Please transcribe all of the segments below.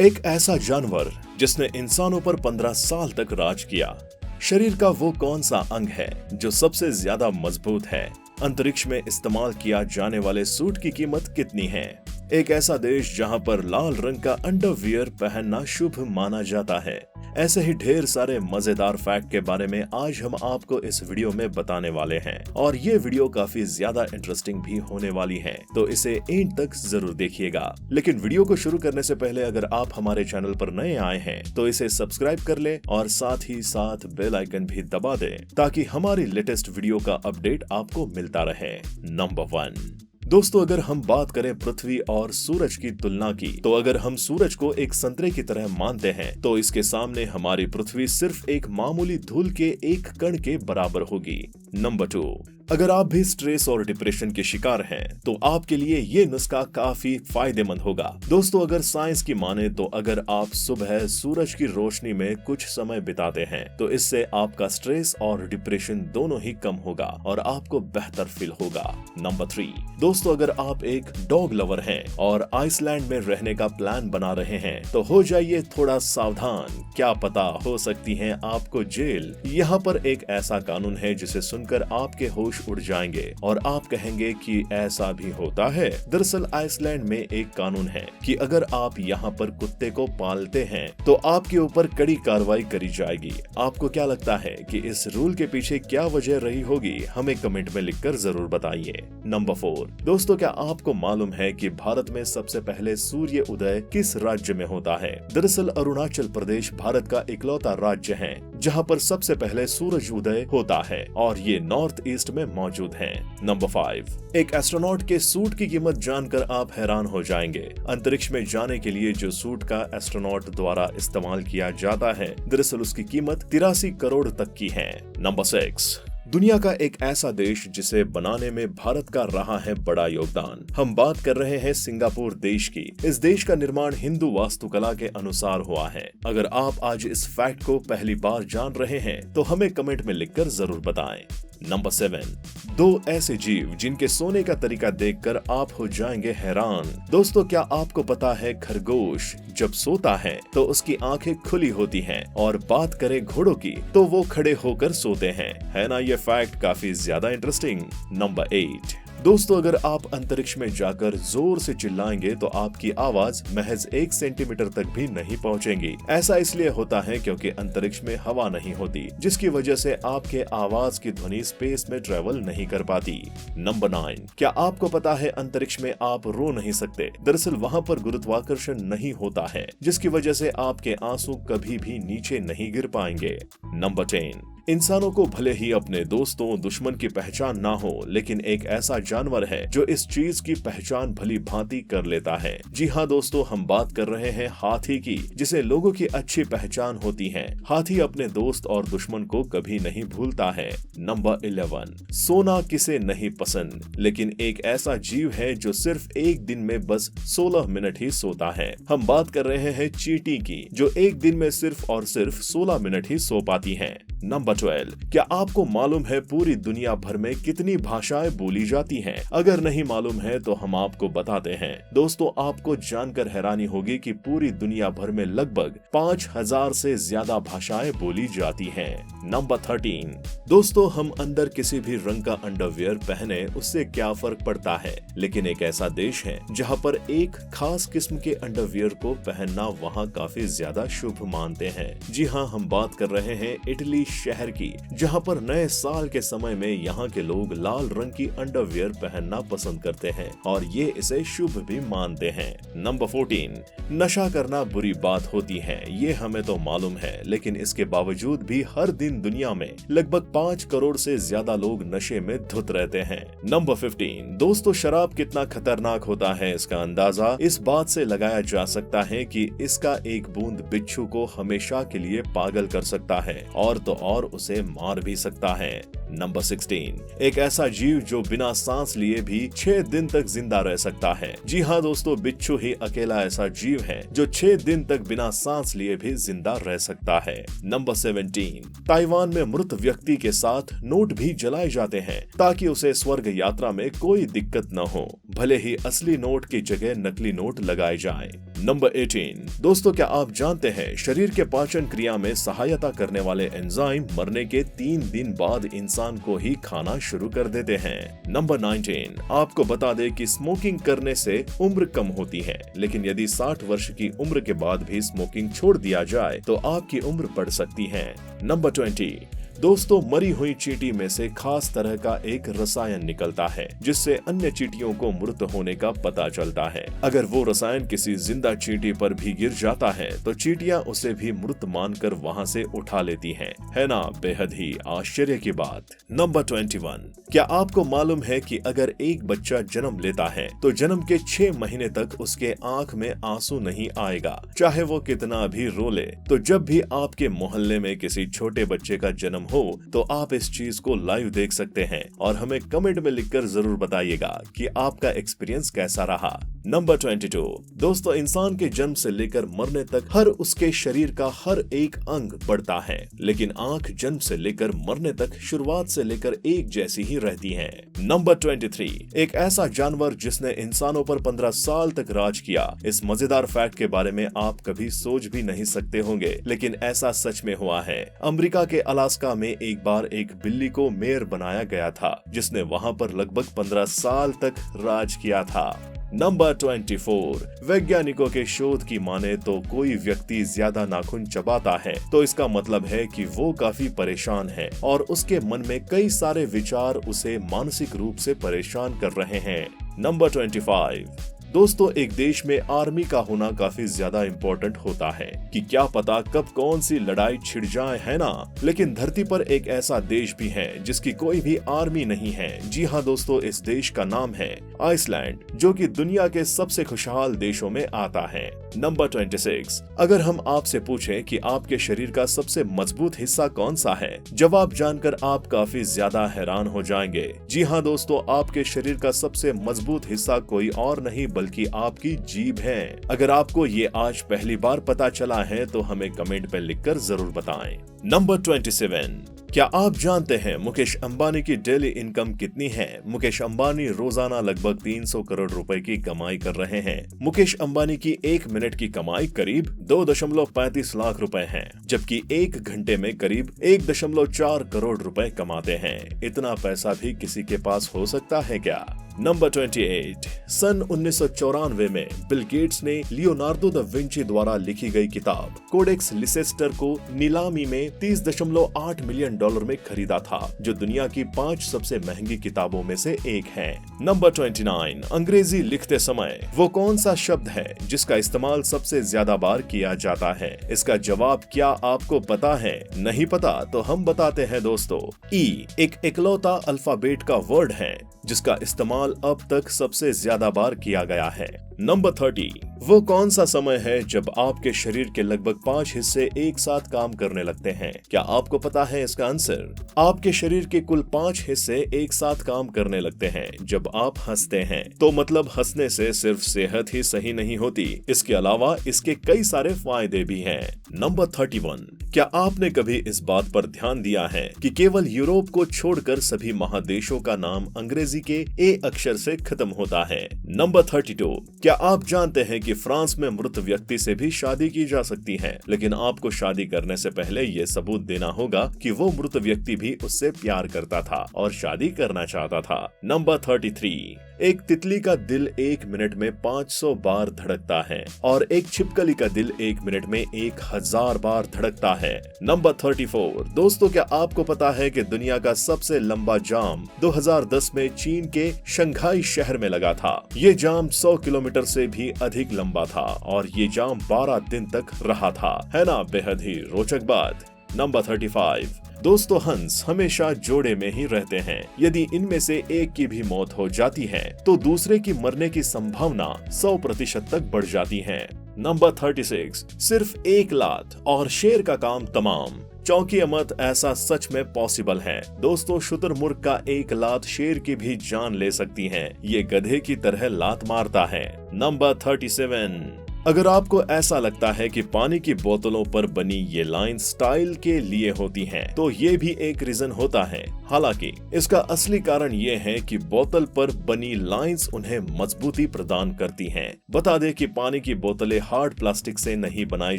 एक ऐसा जानवर जिसने इंसानों पर 15 साल तक राज किया। शरीर का वो कौन सा अंग है जो सबसे ज्यादा मजबूत है? अंतरिक्ष में इस्तेमाल किया जाने वाले सूट की कीमत कितनी है? एक ऐसा देश जहां पर लाल रंग का अंडरवियर पहनना शुभ माना जाता है। ऐसे ही ढेर सारे मजेदार फैक्ट के बारे में आज हम आपको इस वीडियो में बताने वाले हैं और ये वीडियो काफी ज्यादा इंटरेस्टिंग भी होने वाली है, तो इसे एंड तक जरूर देखिएगा। लेकिन वीडियो को शुरू करने से पहले अगर आप हमारे चैनल पर नए आए हैं तो इसे सब्सक्राइब कर ले और साथ ही साथ बेल आइकन भी दबा दें ताकि हमारी लेटेस्ट वीडियो का अपडेट आपको मिलता रहे। नंबर 1। दोस्तों, अगर हम बात करें पृथ्वी और सूरज की तुलना की, तो अगर हम सूरज को एक संतरे की तरह मानते हैं तो इसके सामने हमारी पृथ्वी सिर्फ एक मामूली धूल के एक कण के बराबर होगी। नंबर 2। अगर आप भी स्ट्रेस और डिप्रेशन के शिकार हैं तो आपके लिए ये नुस्खा काफी फायदेमंद होगा। दोस्तों, अगर साइंस की माने तो अगर आप सुबह सूरज की रोशनी में कुछ समय बिताते हैं तो इससे आपका स्ट्रेस और डिप्रेशन दोनों ही कम होगा और आपको बेहतर फील होगा। नंबर 3। दोस्तों, अगर आप एक डॉग लवर हैं और आइसलैंड में रहने का प्लान बना रहे हैं तो हो जाइए थोड़ा सावधान, क्या पता हो सकती है आपको जेल। यहाँ पर एक ऐसा कानून है जिसे सुनकर आपके होश उड़ जाएंगे और आप कहेंगे कि ऐसा भी होता है। दरअसल आइसलैंड में एक कानून है कि अगर आप यहाँ पर कुत्ते को पालते हैं तो आपके ऊपर कड़ी कार्रवाई करी जाएगी। आपको क्या लगता है कि इस रूल के पीछे क्या वजह रही होगी? हमें कमेंट में लिखकर जरूर बताइए। नंबर 4। दोस्तों, क्या आपको मालूम है कि भारत में सबसे पहले सूर्य उदय किस राज्य में होता है? दरअसल अरुणाचल प्रदेश भारत का इकलौता राज्य है जहाँ पर सबसे पहले सूरज उदय होता है और ये नॉर्थ ईस्ट में मौजूद है। नंबर 5। एक एस्ट्रोनॉट के सूट की कीमत जानकर आप हैरान हो जाएंगे। अंतरिक्ष में जाने के लिए जो सूट का एस्ट्रोनॉट द्वारा इस्तेमाल किया जाता है, दरअसल उसकी कीमत 83 करोड़ तक की है। नंबर 6। दुनिया का एक ऐसा देश जिसे बनाने में भारत का रहा है बड़ा योगदान। हम बात कर रहे हैं सिंगापुर देश की। इस देश का निर्माण हिंदू वास्तुकला के अनुसार हुआ है। अगर आप आज इस फैक्ट को पहली बार जान रहे हैं तो हमें कमेंट में लिखकर जरूर बताएं। नंबर 7। 2 ऐसे जीव जिनके सोने का तरीका देखकर आप हो जाएंगे हैरान। दोस्तों, क्या आपको पता है खरगोश जब सोता है तो उसकी आंखें खुली होती हैं और बात करें घोड़ों की तो वो खड़े होकर सोते हैं। है ना ये फैक्ट काफी ज्यादा इंटरेस्टिंग। नंबर 8। दोस्तों, अगर आप अंतरिक्ष में जाकर जोर से चिल्लाएंगे तो आपकी आवाज महज 1 सेंटीमीटर तक भी नहीं पहुंचेगी। ऐसा इसलिए होता है क्योंकि अंतरिक्ष में हवा नहीं होती, जिसकी वजह से आपके आवाज की ध्वनि स्पेस में ट्रेवल नहीं कर पाती। नंबर 9। क्या आपको पता है अंतरिक्ष में आप रो नहीं सकते? दरअसल वहाँ पर गुरुत्वाकर्षण नहीं होता है, जिसकी वजह से आपके आंसू कभी भी नीचे नहीं गिर पाएंगे। नंबर 10। इंसानों को भले ही अपने दोस्तों दुश्मन की पहचान ना हो, लेकिन एक ऐसा जानवर है जो इस चीज की पहचान भली भांति कर लेता है। जी हाँ दोस्तों, हम बात कर रहे हैं हाथी की, जिसे लोगों की अच्छी पहचान होती है। हाथी अपने दोस्त और दुश्मन को कभी नहीं भूलता है। नंबर 11। सोना किसे नहीं पसंद, लेकिन एक ऐसा जीव है जो सिर्फ एक दिन में बस 16 मिनट ही सोता है। हम बात कर रहे हैं चींटी की, जो एक दिन में सिर्फ और सिर्फ 16 मिनट ही सो पाती है। नंबर 12। क्या आपको मालूम है पूरी दुनिया भर में कितनी भाषाएं बोली जाती हैं? अगर नहीं मालूम है तो हम आपको बताते हैं। दोस्तों, आपको जानकर हैरानी होगी कि पूरी दुनिया भर में लगभग 5000 से ज्यादा भाषाएं बोली जाती हैं। नंबर 13। दोस्तों, हम अंदर किसी भी रंग का अंडरवियर पहने उससे क्या फर्क पड़ता है, लेकिन एक ऐसा देश है जहाँ पर एक खास किस्म के अंडरवियर को पहनना वहाँ काफी ज्यादा शुभ मानते हैं। जी हाँ, हम बात कर रहे हैं इटली शहर की, जहां पर नए साल के समय में यहाँ के लोग लाल रंग की अंडरवियर पहनना पसंद करते हैं और ये इसे शुभ भी मानते हैं। नंबर 14। नशा करना बुरी बात होती है, ये हमें तो मालूम है, लेकिन इसके बावजूद भी हर दिन दुनिया में लगभग 5 करोड़ से ज्यादा लोग नशे में धुत रहते हैं। नंबर 15। दोस्तों, शराब कितना खतरनाक होता है इसका अंदाजा इस बात से लगाया जा सकता है कि इसका एक बूंद बिच्छू को हमेशा के लिए पागल कर सकता है और उसे मार भी सकता है। नंबर 16। एक ऐसा जीव जो बिना सांस लिए भी 6 दिन तक जिंदा रह सकता है। जी हाँ दोस्तों, बिच्छू ही अकेला ऐसा जीव है जो 6 दिन तक बिना सांस लिए भी जिंदा रह सकता है। नंबर 17। ताइवान में मृत व्यक्ति के साथ नोट भी जलाए जाते हैं ताकि उसे स्वर्ग यात्रा में कोई दिक्कत न हो। भले ही असली नोट की जगह नकली नोट लगाए जाएं। नंबर 18। दोस्तों, क्या आप जानते हैं शरीर के पाचन क्रिया में सहायता करने वाले एंजाइम मरने के 3 दिन बाद इंसान को ही खाना शुरू कर देते हैं। नंबर 19। आपको बता दें कि स्मोकिंग करने से उम्र कम होती है, लेकिन यदि 60 वर्ष की उम्र के बाद भी स्मोकिंग छोड़ दिया जाए तो आपकी उम्र बढ़ सकती है। नंबर 20। दोस्तों, मरी हुई चींटी में से खास तरह का एक रसायन निकलता है जिससे अन्य चींटियों को मृत होने का पता चलता है। अगर वो रसायन किसी जिंदा चींटी पर भी गिर जाता है तो चींटियां उसे भी मृत मानकर वहां से उठा लेती हैं। है ना बेहद ही आश्चर्य की बात। नंबर 21। क्या आपको मालूम है कि अगर एक बच्चा जन्म लेता है तो जन्म के 6 महीने तक उसके आंख में आंसू नहीं आएगा, चाहे वो कितना भी रो ले। तो जब भी आपके मोहल्ले में किसी छोटे बच्चे का जन्म हो तो आप इस चीज को लाइव देख सकते हैं और हमें कमेंट में लिखकर जरूर बताइएगा कि आपका एक्सपीरियंस कैसा रहा। नंबर 22। दोस्तों, इंसान के जन्म से लेकर मरने तक हर उसके शरीर का हर एक अंग बढ़ता है, लेकिन आंख जन्म से लेकर मरने तक शुरुआत से लेकर एक जैसी ही रहती है। नंबर 23। एक ऐसा जानवर जिसने इंसानों पर 15 साल तक राज किया। इस मजेदार फैक्ट के बारे में आप कभी सोच भी नहीं सकते होंगे, लेकिन ऐसा सच में हुआ है। अमेरिका के अलास्का में एक बार एक बिल्ली को मेयर बनाया गया था, जिसने वहां पर लगभग 15 साल तक राज किया था। नंबर 24। वैज्ञानिकों के शोध की माने तो कोई व्यक्ति ज्यादा नाखून चबाता है तो इसका मतलब है कि वो काफी परेशान है और उसके मन में कई सारे विचार उसे मानसिक रूप से परेशान कर रहे हैं। नंबर 25। दोस्तों, एक देश में आर्मी का होना काफी ज्यादा इम्पोर्टेंट होता है कि क्या पता कब कौन सी लड़ाई छिड़ जाए, है ना। लेकिन धरती पर एक ऐसा देश भी है जिसकी कोई भी आर्मी नहीं है। जी हाँ दोस्तों, इस देश का नाम है आइसलैंड, जो कि दुनिया के सबसे खुशहाल देशों में आता है। नंबर 26। अगर हम आपसे पूछें कि आपके शरीर का सबसे मजबूत हिस्सा कौन सा है, जवाब जानकर आप काफी ज्यादा हैरान हो जाएंगे। जी हाँ दोस्तों, आपके शरीर का सबसे मजबूत हिस्सा कोई और नहीं बल्कि आपकी जीभ है। अगर आपको ये आज पहली बार पता चला है तो हमें कमेंट में लिखकर जरूर बताएं। नंबर 27। क्या आप जानते हैं मुकेश अंबानी की डेली इनकम कितनी है? मुकेश अंबानी रोजाना लगभग 300 करोड़ रुपए की कमाई कर रहे हैं। मुकेश अंबानी की 1 मिनट की कमाई करीब 2.35 लाख रुपए है, जबकि 1 घंटे में करीब 1.4 करोड़ रुपए कमाते हैं। इतना पैसा भी किसी के पास हो सकता है क्या? नंबर 28। सन 1994 में बिल गेट्स ने लियोनार्डो दा विंची द्वारा लिखी गई किताब कोडेक्स लिसेस्टर को नीलामी में $30.8 मिलियन में खरीदा था, जो दुनिया की 5 सबसे महंगी किताबों में से एक है। नंबर 29। अंग्रेजी लिखते समय वो कौन सा शब्द है जिसका इस्तेमाल सबसे ज्यादा बार किया जाता है? इसका जवाब क्या आपको पता है? नहीं पता तो हम बताते हैं दोस्तों। ई एक इकलौता अल्फाबेट का वर्ड है जिसका इस्तेमाल अब तक सबसे ज्यादा बार किया गया है। नंबर 30। वो कौन सा समय है जब आपके शरीर के लगभग 5 हिस्से एक साथ काम करने लगते हैं? क्या आपको पता है इसका आंसर? आपके शरीर के कुल 5 हिस्से एक साथ काम करने लगते हैं जब आप हंसते हैं। तो मतलब हंसने से सिर्फ सेहत ही सही नहीं होती, इसके अलावा इसके कई सारे फायदे भी हैं। नंबर 31। क्या आपने कभी इस बात पर ध्यान दिया है कि केवल यूरोप को छोड़कर सभी महादेशों का नाम अंग्रेजी के ए अक्षर से खत्म होता है? नंबर 32। क्या आप जानते हैं कि फ्रांस में मृत व्यक्ति से भी शादी की जा सकती है, लेकिन आपको शादी करने से पहले ये सबूत देना होगा कि वो मृत व्यक्ति भी उससे प्यार करता था और शादी करना चाहता था। नंबर 33। एक तितली का दिल 1 मिनट में 500 बार धड़कता है और एक छिपकली का दिल 1 मिनट में 1000 बार धड़कता है। नंबर 34। दोस्तों, क्या आपको पता है कि दुनिया का सबसे लंबा जाम 2010 में चीन के शंघाई शहर में लगा था? ये जाम 100 किलोमीटर से भी अधिक लंबा था और ये जाम 12 दिन तक रहा था। है ना बेहद ही रोचक बात। नंबर 35। दोस्तों, हंस हमेशा जोड़े में ही रहते हैं। यदि इनमें से एक की भी मौत हो जाती है तो दूसरे की मरने की संभावना 100% तक बढ़ जाती है। नंबर 36। सिर्फ 1 लात और शेर का काम तमाम। चौंकिए मत, ऐसा सच में पॉसिबल है। दोस्तों, शुतुरमुर्ग का 1 लात शेर की भी जान ले सकती है। ये गधे की तरह लात मारता है। नंबर 37। अगर आपको ऐसा लगता है कि पानी की बोतलों पर बनी ये लाइन स्टाइल के लिए होती हैं, तो ये भी एक रीजन होता है। हालांकि इसका असली कारण ये है कि बोतल पर बनी लाइंस उन्हें मजबूती प्रदान करती हैं। बता दें कि पानी की बोतलें हार्ड प्लास्टिक से नहीं बनाई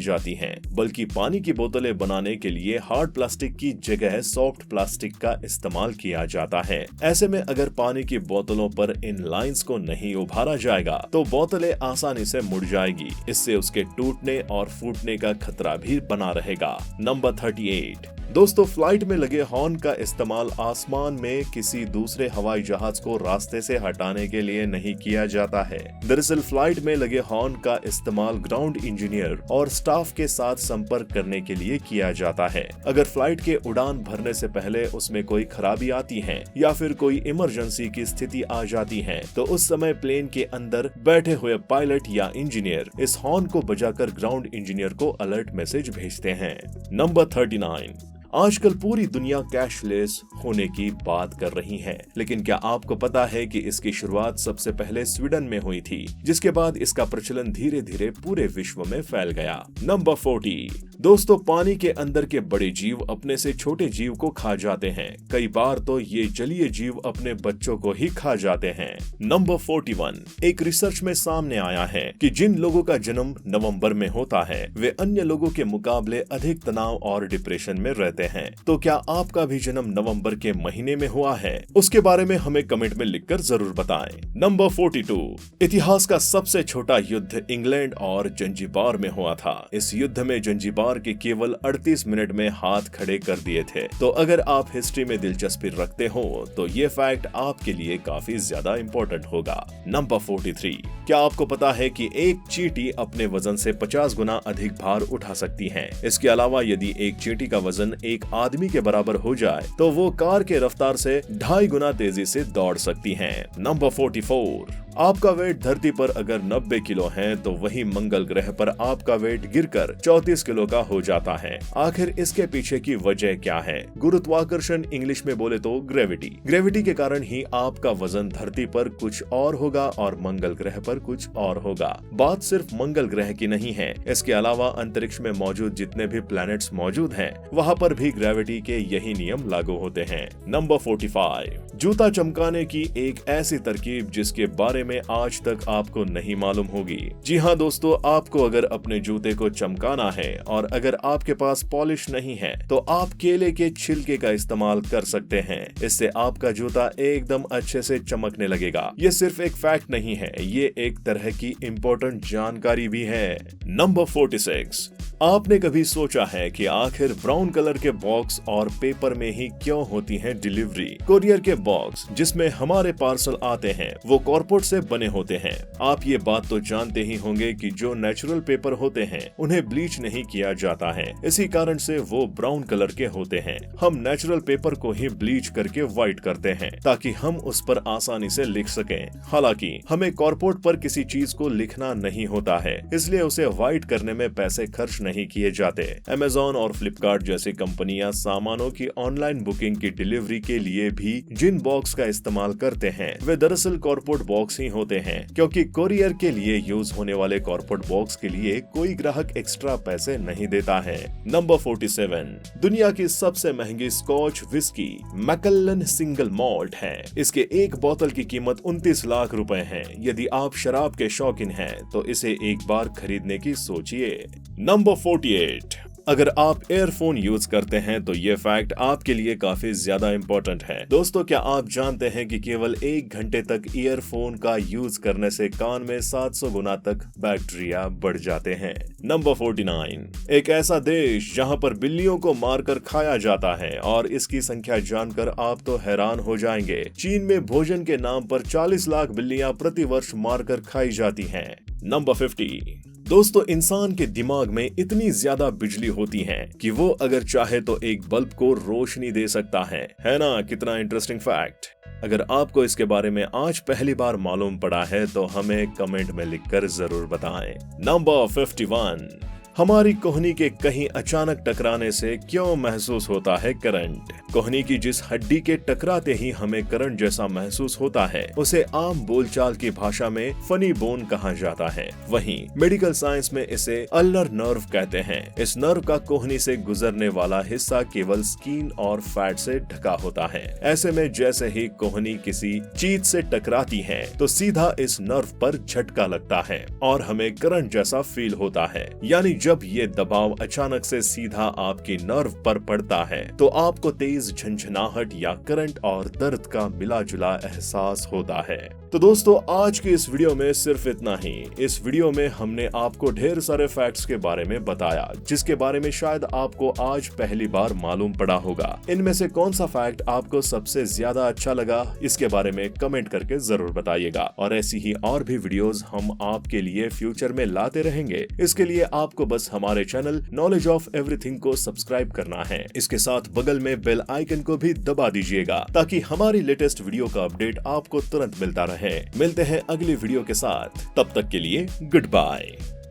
जाती हैं, बल्कि पानी की बोतलें बनाने के लिए हार्ड प्लास्टिक की जगह सॉफ्ट प्लास्टिक का इस्तेमाल किया जाता है। ऐसे में अगर पानी की बोतलों पर इन लाइंस को नहीं उभारा जाएगा तो बोतलें आसानी से मुड़ जाएगी। इससे उसके टूटने और फूटने का खतरा भी बना रहेगा। नंबर 38। दोस्तों, फ्लाइट में लगे हॉर्न का इस्तेमाल आसमान में किसी दूसरे हवाई जहाज को रास्ते से हटाने के लिए नहीं किया जाता है। दरअसल फ्लाइट में लगे हॉर्न का इस्तेमाल ग्राउंड इंजीनियर और स्टाफ के साथ संपर्क करने के लिए किया जाता है। अगर फ्लाइट के उड़ान भरने से पहले उसमें कोई खराबी आती है या फिर कोई इमरजेंसी की स्थिति आ जाती है तो उस समय प्लेन के अंदर बैठे हुए पायलट या इंजीनियर इस हॉर्न को बजाकर ग्राउंड इंजीनियर को अलर्ट मैसेज भेजते हैं। नंबर 39। आजकल पूरी दुनिया कैशलेस होने की बात कर रही है, लेकिन क्या आपको पता है कि इसकी शुरुआत सबसे पहले स्वीडन में हुई थी, जिसके बाद इसका प्रचलन धीरे धीरे पूरे विश्व में फैल गया। नंबर 40। दोस्तों, पानी के अंदर के बड़े जीव अपने से छोटे जीव को खा जाते हैं। कई बार तो ये जलीय जीव अपने बच्चों को ही खा जाते हैं। नंबर 41। एक रिसर्च में सामने आया है कि जिन लोगों का जन्म नवंबर में होता है वे अन्य लोगों के मुकाबले अधिक तनाव और डिप्रेशन में रहते हैं। तो क्या आपका भी जन्म नवंबर के महीने में हुआ है? उसके बारे में हमें कमेंट में लिखकर जरूर बताएं। नंबर 42। इतिहास का सबसे छोटा युद्ध इंग्लैंड और जंजीबार में हुआ था। इस युद्ध में जंजीबार के केवल 38 मिनट में हाथ खड़े कर दिए थे। तो अगर आप हिस्ट्री में दिलचस्पी रखते हो तो ये फैक्ट आपके लिए काफी ज्यादा इम्पोर्टेंट होगा। नंबर 43। क्या आपको पता है कि एक चींटी अपने वजन से 50 गुना अधिक भार उठा सकती है? इसके अलावा यदि एक चींटी का वजन एक आदमी के बराबर हो जाए तो वो कार के रफ्तार से 2.5 गुना तेजी से दौड़ सकती है। नंबर 44। आपका वेट धरती पर अगर 90 किलो है तो वही मंगल ग्रह पर आपका वेट गिरकर 34 किलो का हो जाता है। आखिर इसके पीछे की वजह क्या है? गुरुत्वाकर्षण, इंग्लिश में बोले तो ग्रेविटी। ग्रेविटी के कारण ही आपका वजन धरती पर कुछ और होगा और मंगल ग्रह पर कुछ और होगा। बात सिर्फ मंगल ग्रह की नहीं है, इसके अलावा अंतरिक्ष में मौजूद जितने भी प्लैनेट्स मौजूद हैं वहाँ पर भी ग्रेविटी के यही नियम लागू होते हैं। नंबर 45। जूता चमकाने की एक ऐसी तरकीब जिसके बारे में आज तक आपको नहीं मालूम होगी। जी हाँ दोस्तों, आपको अगर अपने जूते को चमकाना है और अगर आपके पास पॉलिश नहीं है तो आप केले के छिलके का इस्तेमाल कर सकते हैं। इससे आपका जूता एकदम अच्छे से चमकने लगेगा। ये सिर्फ एक फैक्ट नहीं है, ये एक तरह की इम्पोर्टेंट जानकारी भी है। नंबर 46। आपने कभी सोचा है कि आखिर ब्राउन कलर के बॉक्स और पेपर में ही क्यों होती है डिलीवरी? कोरियर के बॉक्स जिसमें हमारे पार्सल आते हैं वो कॉर्पोरेट से बने होते हैं। आप ये बात तो जानते ही होंगे कि जो नेचुरल पेपर होते हैं उन्हें ब्लीच नहीं किया जाता है, इसी कारण से वो ब्राउन कलर के होते हैं। हम नेचुरल पेपर को ही ब्लीच करके व्हाइट करते हैं ताकि हम उस पर आसानी से लिख सकें। हालांकि हमें कॉर्पोरेट पर किसी चीज को लिखना नहीं होता है, इसलिए उसे व्हाइट करने में पैसे खर्च नहीं किए जाते। अमेज़न और फ्लिपकार्ट जैसी कंपनियां सामानों की ऑनलाइन बुकिंग की डिलीवरी के लिए भी जिन बॉक्स का इस्तेमाल करते हैं वे दरअसल कॉर्पोरेट बॉक्स ही होते हैं, क्योंकि कोरियर के लिए यूज होने वाले कॉर्पोरेट बॉक्स के लिए कोई ग्राहक एक्स्ट्रा पैसे नहीं देता है। नंबर 47। दुनिया की सबसे महंगी स्कॉच विस्की मैकल्लन सिंगल मॉल्ट है। इसके एक बोतल की कीमत 29 लाख रुपए है। यदि आप शराब के शौकीन हैं तो इसे एक बार खरीदने की सोचिए। नंबर 48। अगर आप एयरफोन यूज करते हैं तो ये फैक्ट आपके लिए काफी ज्यादा इम्पोर्टेंट है। दोस्तों, क्या आप जानते हैं कि केवल 1 घंटे तक ईयरफोन का यूज करने से कान में 700 गुना तक बैक्टीरिया बढ़ जाते हैं। नंबर 49। एक ऐसा देश जहां पर बिल्लियों को मारकर खाया जाता है और इसकी संख्या जानकर आप तो हैरान हो जाएंगे। चीन में भोजन के नाम पर 40 लाख बिल्लियां प्रति वर्ष मारकर खाई जाती हैं। नंबर 50। दोस्तों, इंसान के दिमाग में इतनी ज्यादा बिजली होती है कि वो अगर चाहे तो एक बल्ब को रोशनी दे सकता है ना? कितना इंटरेस्टिंग फैक्ट। अगर आपको इसके बारे में आज पहली बार मालूम पड़ा है तो हमें कमेंट में लिखकर जरूर बताएं। नंबर 51। हमारी कोहनी के कहीं अचानक टकराने से क्यों महसूस होता है करंट? कोहनी की जिस हड्डी के टकराते ही हमें करंट जैसा महसूस होता है उसे आम बोलचाल की भाषा में फनी बोन कहा जाता है। वहीं मेडिकल साइंस में इसे अल्नर नर्व कहते हैं। इस नर्व का कोहनी से गुजरने वाला हिस्सा केवल स्किन और फैट से ढका होता है। ऐसे में जैसे ही कोहनी किसी चीज से टकराती है तो सीधा इस नर्व पर झटका लगता है और हमें करंट जैसा फील होता है। यानी जब ये दबाव अचानक से सीधा आपकी नर्व पर पड़ता है तो आपको तेज झंझनाहट या करंट और दर्द का मिला जुला एहसास होता है। तो दोस्तों आज की इस वीडियो में सिर्फ इतना ही। इस वीडियो में हमने आपको ढेर सारे फैक्ट्स के बारे में बताया जिसके बारे में शायद आपको आज पहली बार मालूम पड़ा होगा। इनमें से कौन सा फैक्ट आपको सबसे ज्यादा अच्छा लगा इसके बारे में कमेंट करके जरूर बताइएगा। और ऐसी ही और भी वीडियोस हम आपके लिए फ्यूचर में लाते रहेंगे। इसके लिए आपको बस हमारे चैनल नॉलेज ऑफ एवरीथिंग को सब्सक्राइब करना है। इसके साथ बगल में बेल आइकन को भी दबा दीजिएगा ताकि हमारी लेटेस्ट वीडियो का अपडेट आपको तुरंत मिलता रहे। मिलते हैं अगली वीडियो के साथ, तब तक के लिए गुड बाय।